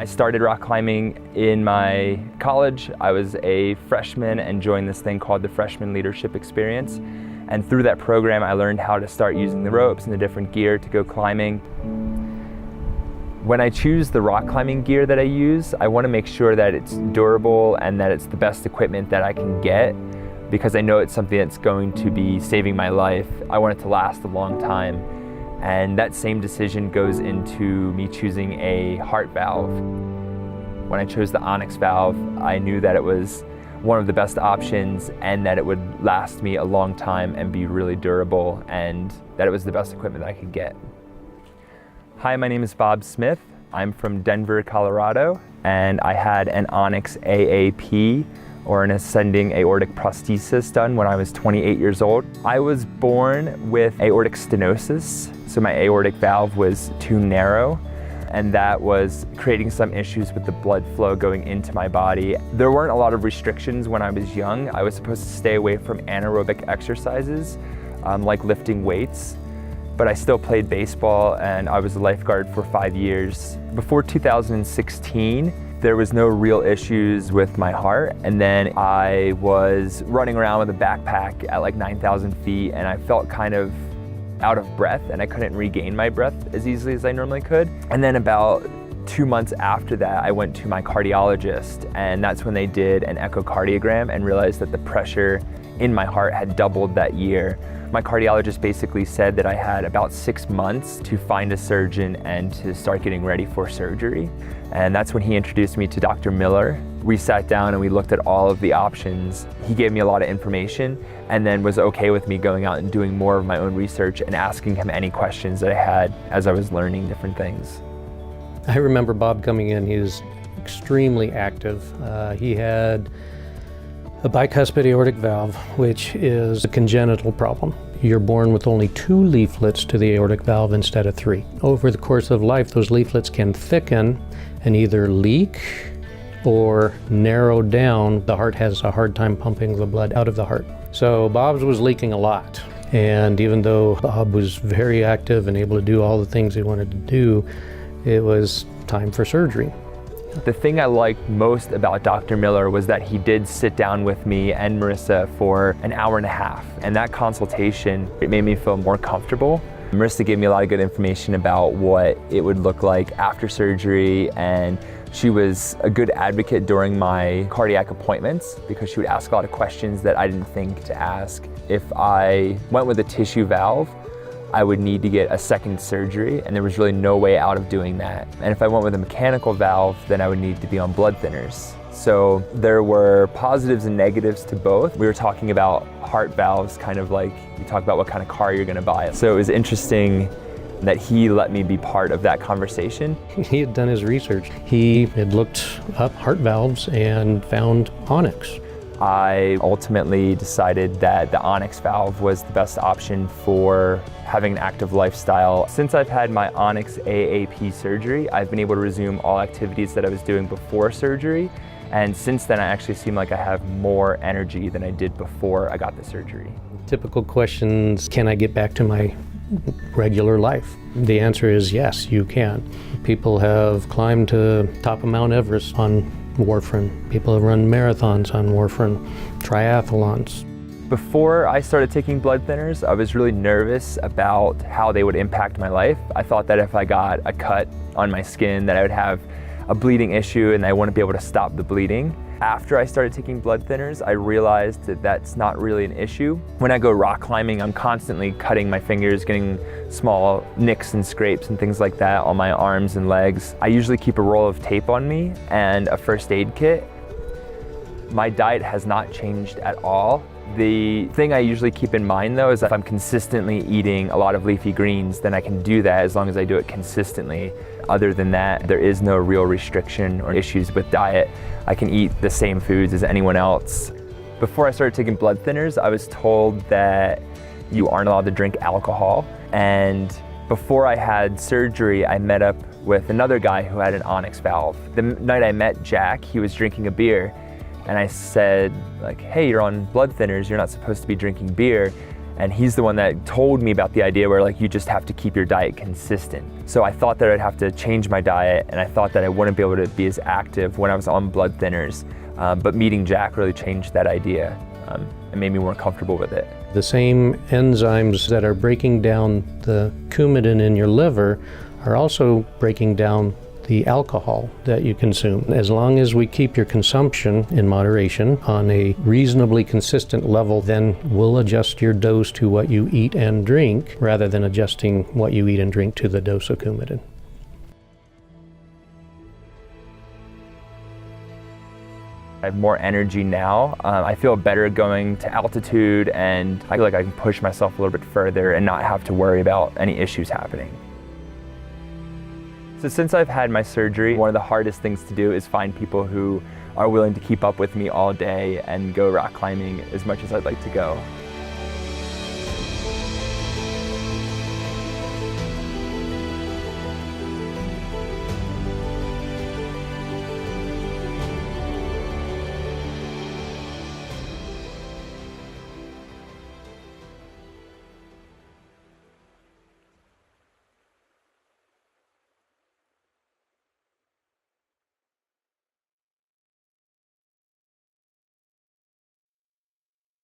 I started rock climbing in my college. I was a freshman and joined this thing called the Freshman Leadership Experience. And through that program, I learned how to start using the ropes and the different gear to go climbing. When I choose the rock climbing gear that I use, I want to make sure that it's durable and that it's the best equipment that I can get, because I know it's something that's going to be saving my life. I want it to last a long time. And that same decision goes into me choosing a heart valve. When I chose the On-X valve, I knew that it was one of the best options and that it would last me a long time and be really durable, and that it was the best equipment that I could get. Hi, my name is Bob Smith. I'm from Denver, Colorado, and I had an On-X AAP, or an Ascending Aortic Prosthesis, done when I was 28 years old. I was born with aortic stenosis, so my aortic valve was too narrow, and that was creating some issues with the blood flow going into my body. There weren't a lot of restrictions when I was young. I was supposed to stay away from anaerobic exercises, like lifting weights, but I still played baseball and I was a lifeguard for 5 years. Before 2016, there was no real issues with my heart, and then I was running around with a backpack at like 9,000 feet, and I felt kind of out of breath, and I couldn't regain my breath as easily as I normally could. And then about 2 months after that, I went to my cardiologist, and that's when they did an echocardiogram and realized that the pressure in my heart had doubled that year. My cardiologist basically said that I had about 6 months to find a surgeon and to start getting ready for surgery. And that's when he introduced me to Dr. Miller. We sat down and we looked at all of the options. He gave me a lot of information and then was okay with me going out and doing more of my own research and asking him any questions that I had as I was learning different things. I remember Bob coming in. He was extremely active. He had a bicuspid aortic valve, which is a congenital problem. You're born with only 2 leaflets to the aortic valve instead of 3. Over the course of life, those leaflets can thicken and either leak or narrow down. The heart has a hard time pumping the blood out of the heart. So Bob's was leaking a lot. And even though Bob was very active and able to do all the things he wanted to do, it was time for surgery. The thing I liked most about Dr. Miller was that he did sit down with me and Marissa for an hour and a half. And that consultation, it made me feel more comfortable. Marissa gave me a lot of good information about what it would look like after surgery, and she was a good advocate during my cardiac appointments because she would ask a lot of questions that I didn't think to ask. If I went with a tissue valve, I would need to get a second surgery, and there was really no way out of doing that. And if I went with a mechanical valve, then I would need to be on blood thinners. So there were positives and negatives to both. We were talking about heart valves, kind of like you talk about what kind of car you're gonna buy. So it was interesting that he let me be part of that conversation. He had done his research. He had looked up heart valves and found On-X. I ultimately decided that the On-X valve was the best option for having an active lifestyle. Since I've had my On-X AAP surgery, I've been able to resume all activities that I was doing before surgery. And since then, I actually seem like I have more energy than I did before I got the surgery. Typical questions, can I get back to my regular life? The answer is yes, you can. People have climbed to top of Mount Everest on warfarin. People have run marathons on warfarin, triathlons. Before I started taking blood thinners, I was really nervous about how they would impact my life. I thought that if I got a cut on my skin that I would have a bleeding issue and I wouldn't be able to stop the bleeding. After I started taking blood thinners, I realized that that's not really an issue. When I go rock climbing, I'm constantly cutting my fingers, getting small nicks and scrapes and things like that on my arms and legs. I usually keep a roll of tape on me and a first aid kit. My diet has not changed at all. The thing I usually keep in mind though is that if I'm consistently eating a lot of leafy greens, then I can do that as long as I do it consistently. Other than that, there is no real restriction or issues with diet. I can eat the same foods as anyone else. Before I started taking blood thinners, I was told that you aren't allowed to drink alcohol. And before I had surgery, I met up with another guy who had an On-X valve. The night I met Jack, he was drinking a beer. And I said, like, hey, you're on blood thinners, you're not supposed to be drinking beer. And he's the one that told me about the idea where like you just have to keep your diet consistent. So I thought that I'd have to change my diet, and I thought that I wouldn't be able to be as active when I was on blood thinners. But meeting Jack really changed that idea and made me more comfortable with it. The same enzymes that are breaking down the coumadin in your liver are also breaking down the alcohol that you consume. As long as we keep your consumption in moderation on a reasonably consistent level, then we'll adjust your dose to what you eat and drink rather than adjusting what you eat and drink to the dose of coumadin. I have more energy now. I feel better going to altitude, and I feel like I can push myself a little bit further and not have to worry about any issues happening. So since I've had my surgery, one of the hardest things to do is find people who are willing to keep up with me all day and go rock climbing as much as I'd like to go.